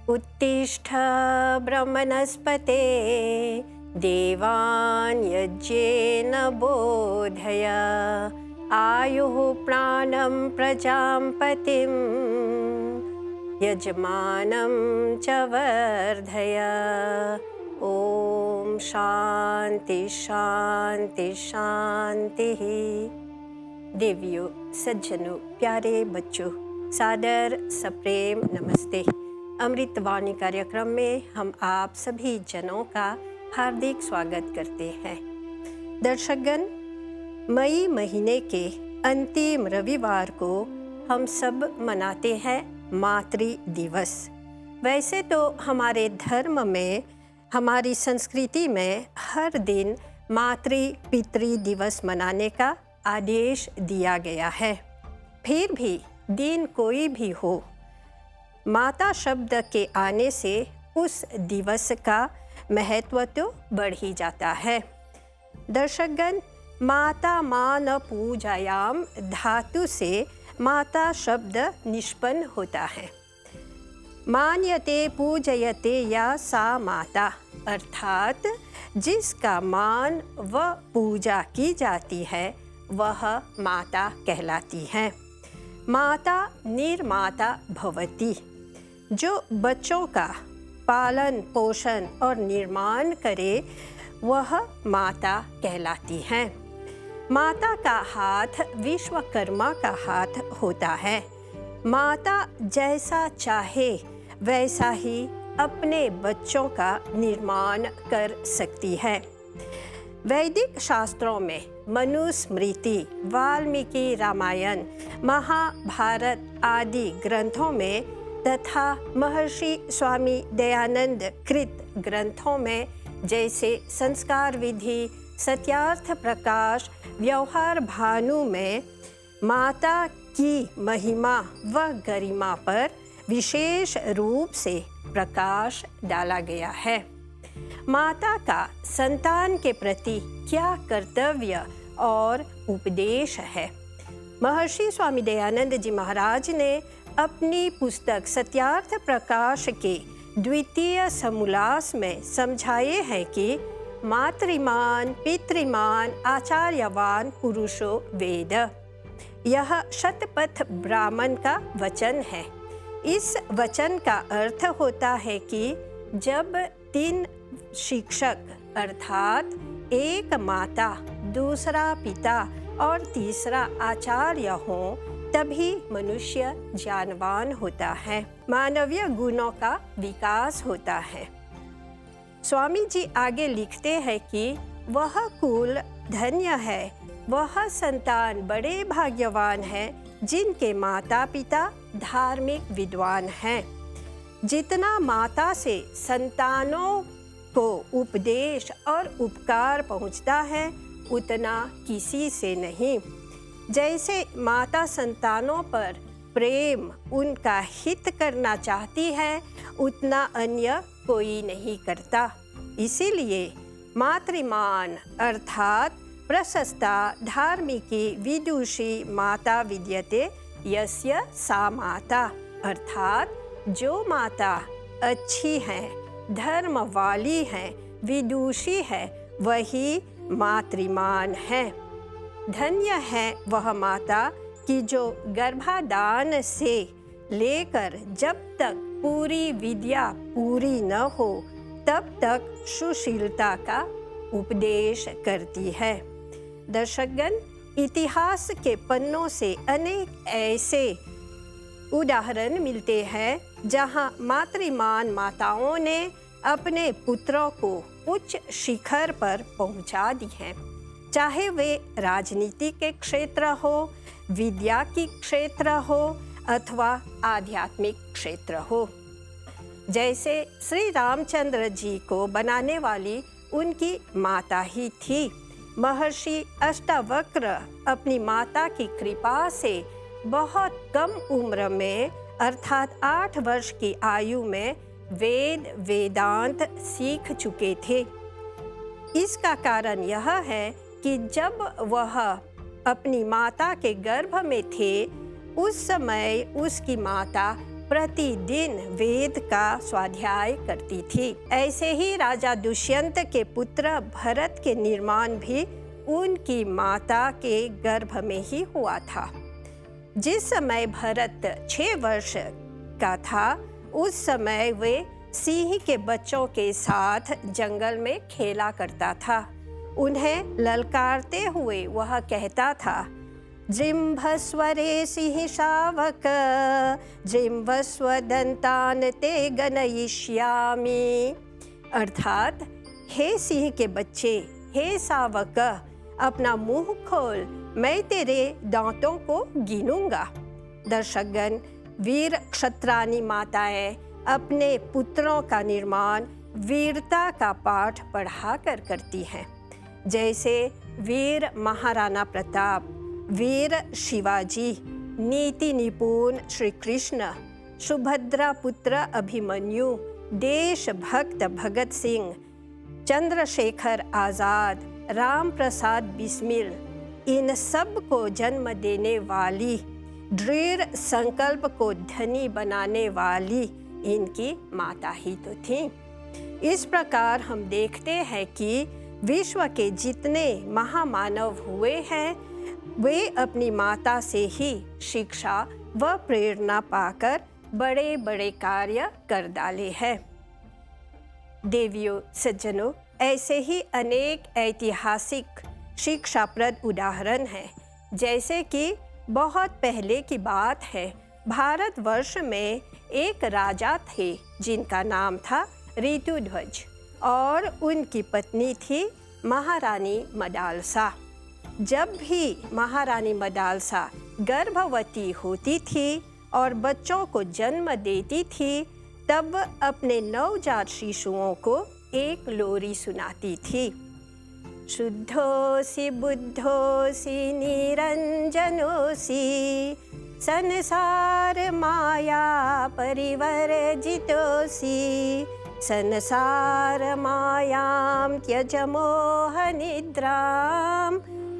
उत्तिष्ठ ब्रह्मणस्पते देवान् यज्ञेन बोधय आयुः प्राणं प्रजापतिं यजमानं च वर्धय। ओम शांति शांति शांति। देवियों, सज्जनों, प्यारे बच्चों, सादर सप्रेम नमस्ते। अमृतवाणी कार्यक्रम में हम आप सभी जनों का हार्दिक स्वागत करते हैं। दर्शकगण, मई महीने के अंतिम रविवार को हम सब मनाते हैं मातृ दिवस। वैसे तो हमारे धर्म में, हमारी संस्कृति में हर दिन मातृ पितृ दिवस मनाने का आदेश दिया गया है। फिर भी दिन कोई भी हो, माता शब्द के आने से उस दिवस का महत्व तो बढ़ ही जाता है। दर्शकगण, माता मान पूजायाम धातु से माता शब्द निष्पन्न होता है। मान्यते पूजयते या सा माता, अर्थात जिसका मान व पूजा की जाती है वह माता कहलाती है। माता निर्माता भवति, जो बच्चों का पालन पोषण और निर्माण करे वह माता कहलाती है। माता का हाथ विश्वकर्मा का हाथ होता है। माता जैसा चाहे वैसा ही अपने बच्चों का निर्माण कर सकती है। वैदिक शास्त्रों में मनुस्मृति, वाल्मीकि रामायण, महाभारत आदि ग्रंथों में तथा महर्षि स्वामी दयानंद कृत ग्रंथों में जैसे संस्कार विधि, सत्यार्थ प्रकाश, व्यवहार भानु में माता की महिमा व गरिमा पर विशेष रूप से प्रकाश डाला गया है। माता का संतान के प्रति क्या कर्तव्य और उपदेश है, महर्षि स्वामी दयानंद जी महाराज ने अपनी पुस्तक सत्यार्थ प्रकाश के द्वितीय समोल्लास में समझाए हैं कि मातृमान पितृमान आचार्यवान पुरुषो वेद। यह शतपथ ब्राह्मण का वचन है। इस वचन का अर्थ होता है कि जब 3 शिक्षक अर्थात एक माता, दूसरा पिता और तीसरा आचार्य हो तभी मनुष्य ज्ञानवान होता है, मानवीय गुणों का विकास होता है। स्वामी जी आगे लिखते हैं कि वह कुल धन्य है, वह संतान बड़े भाग्यवान है जिनके माता पिता धार्मिक विद्वान हैं। जितना माता से संतानों को उपदेश और उपकार पहुंचता है उतना किसी से नहीं। जैसे माता संतानों पर प्रेम, उनका हित करना चाहती है उतना अन्य कोई नहीं करता। इसीलिए मातृमान अर्थात प्रशस्ता धार्मिकी विदुषी माता विद्यते यस्य सा माता, अर्थात जो माता अच्छी है, धर्म वाली है, विदुषी है, वही मातृमान है। धन्य है वह माता कि जो गर्भाधान से लेकर जब तक पूरी विद्या पूरी न हो तब तक सुशीलता का उपदेश करती है। दर्शकगण, इतिहास के पन्नों से अनेक ऐसे उदाहरण मिलते हैं जहां मातृमान माताओं ने अपने पुत्रों को उच्च शिखर पर पहुंचा दी हैं। चाहे वे राजनीति के क्षेत्र हो, विद्या की क्षेत्र हो अथवा आध्यात्मिक क्षेत्र हो। जैसे श्री रामचंद्र जी को बनाने वाली उनकी माता ही थी। महर्षि अष्टावक्र अपनी माता की कृपा से बहुत कम उम्र में अर्थात 8 वर्ष की आयु में वेद वेदांत सीख चुके थे। इसका कारण यह है कि जब वह अपनी माता के गर्भ में थे उस समय उसकी माता प्रतिदिन वेद का स्वाध्याय करती थी। ऐसे ही राजा दुष्यंत के पुत्र भरत के निर्माण भी उनकी माता के गर्भ में ही हुआ था। जिस समय भरत 6 वर्ष का था, उस समय वे सिंह के बच्चों के साथ जंगल में खेला करता था। उन्हें ललकारते हुए वह कहता था, जिम्भस्वरे सिंह शावक, जिम्भस्वदंतान ते गणयिष्यामि। अर्थात, हे सिंह के बच्चे, हे शावक, अपना मुंह खोल, मैं तेरे दांतों को गिनूंगा। दर्शकगण, वीर क्षत्रानी माताएं अपने पुत्रों का निर्माण वीरता का पाठ पढ़ाकर करती हैं। जैसे वीर महाराणा प्रताप, वीर शिवाजी, नीति निपुण श्री कृष्ण, सुभद्रा पुत्र अभिमन्यु, देशभक्त भगत सिंह, चंद्रशेखर आजाद, राम प्रसाद बिस्मिल, इन सब को जन्म देने वाली, दृढ़ संकल्प को धनी बनाने वाली इनकी माता ही तो थी। इस प्रकार हम देखते हैं कि विश्व के जितने महामानव हुए हैं, वे अपनी माता से ही शिक्षा व प्रेरणा पाकर बड़े बड़े कार्य कर डाले हैं। देवियों, सज्जनों, ऐसे ही अनेक ऐतिहासिक शिक्षाप्रद उदाहरण हैं। जैसे कि बहुत पहले की बात है, भारतवर्ष में एक राजा थे जिनका नाम था ऋतुध्वज और उनकी पत्नी थी महारानी मदालसा। जब भी महारानी मदालसा गर्भवती होती थी और बच्चों को जन्म देती थी, तब अपने नवजात शिशुओं को एक लोरी सुनाती थी। शुद्धोसि बुद्धोसि निरंजनोसि, संसार माया परिवर्जितोसि, संसार मायां त्यज मोह निद्रां,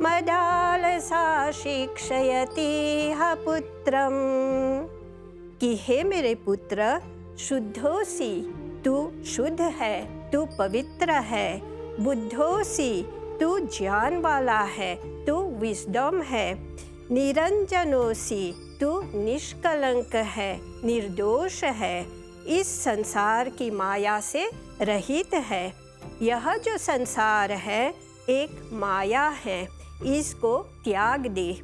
मदालसा शिक्षयति ह पुत्रम। कि हे मेरे पुत्र, शुद्धोसि, तू शुद्ध है, तू पवित्र है। बुद्धोसि, तू ज्ञान वाला है, तू विजडम है। निरंजनोसि, तू निष्कलंक है, निर्दोष है, इस संसार की माया से रहित है। यह जो संसार है एक माया है, इसको त्याग दे।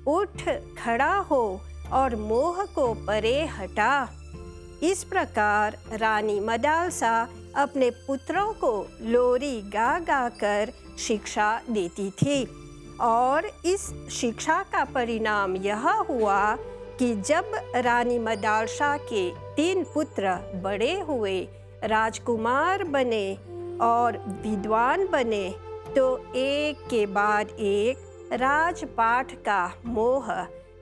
उठ खड़ा हो और मोह को परे हटा। इस प्रकार रानी मदालसा अपने पुत्रों को लोरी गा गा कर शिक्षा देती थी और इस शिक्षा का परिणाम यह हुआ कि जब रानी मदालसा के 3 पुत्र बड़े हुए, राजकुमार बने और विद्वान बने, तो एक के बाद एक राजपाट का मोह,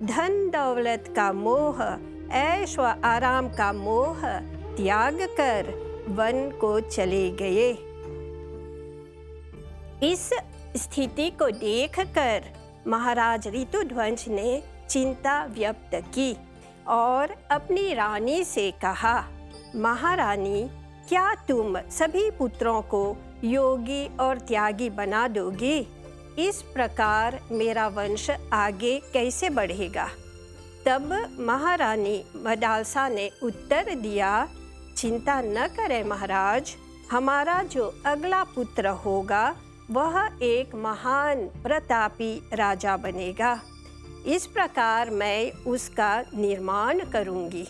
धन दौलत का मोह, ऐश व आराम का मोह त्याग कर वन को चले गए। इस स्थिति को देखकर महाराज ऋतुध्वज ने चिंता व्यक्त की और अपनी रानी से कहा, महारानी, क्या तुम सभी पुत्रों को योगी और त्यागी बना दोगी? इस प्रकार मेरा वंश आगे कैसे बढ़ेगा? तब महारानी मदालसा ने उत्तर दिया, चिंता न करें महाराज, हमारा जो अगला पुत्र होगा वह एक महान प्रतापी राजा बनेगा। इस प्रकार मैं उसका निर्माण करूंगी।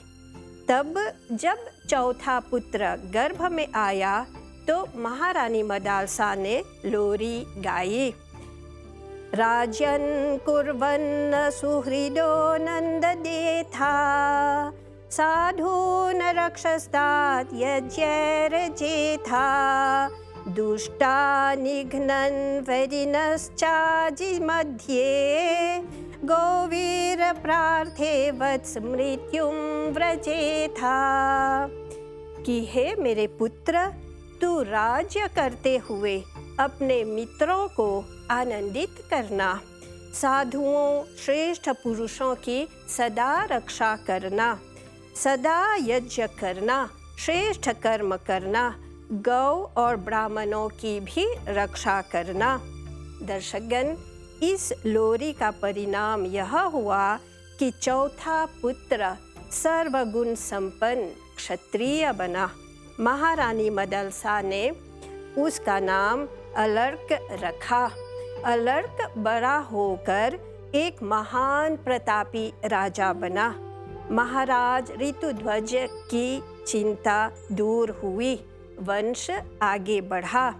तब जब चौथा पुत्र गर्भ में आया तो महारानी मदालसा ने लोरी गाई। राजन् कुर्वन् सुहृदो नन्ददेथा, साधून् रक्षस्तात् यज्ञैर्जेथा, दुष्टा निघ्नन् वैरिणश्चाजि मध्ये, गोवीर प्रार्थे वत्स मृत्युं व्रजेथा। कि हे मेरे पुत्र, तू राज्य करते हुए अपने मित्रों को आनंदित करना, साधुओं श्रेष्ठ पुरुषों की सदा रक्षा करना, सदा यज्ञ करना, श्रेष्ठ कर्म करना, गौ और ब्राह्मणों की भी रक्षा करना। दर्शकगण, इस लोरी का परिणाम यह हुआ कि चौथा पुत्र सर्वगुण संपन्न क्षत्रिय बना। महारानी मदलसा ने उसका नाम अलर्क रखा। अलर्क बड़ा होकर एक महान प्रतापी राजा बना। महाराज ऋतुध्वज की चिंता दूर हुई, वंश आगे बढ़ा।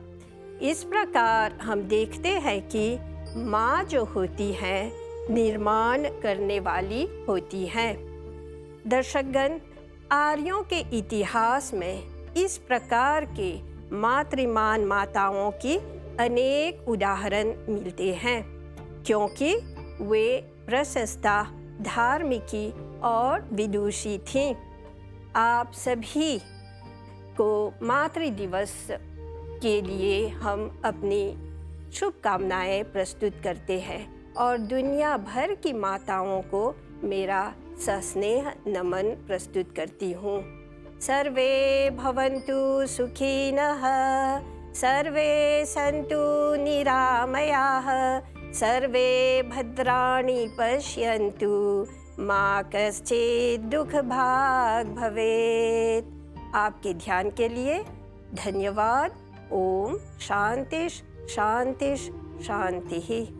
इस प्रकार हम देखते हैं कि माँ जो होती है निर्माण करने वाली होती है। दर्शकगण, आर्यों के इतिहास में इस प्रकार के मातृमान माताओं की अनेक उदाहरण मिलते हैं, क्योंकि वे प्रशस्ता, धार्मिकी और विदुषी थीं। आप सभी को मातृ दिवस के लिए हम अपनी शुभकामनाएं प्रस्तुत करते हैं और दुनिया भर की माताओं को मेरा सस्नेह नमन प्रस्तुत करती हूँ। सर्वे भवन्तु सुखिनः, सर्वे सन्तु निरामयाः, सर्वे भद्राणि पश्यन्तु, मा कश्चित् दुःखभाग् भवेत्। आपके ध्यान के लिए धन्यवाद। ओम शांति शांति शांति।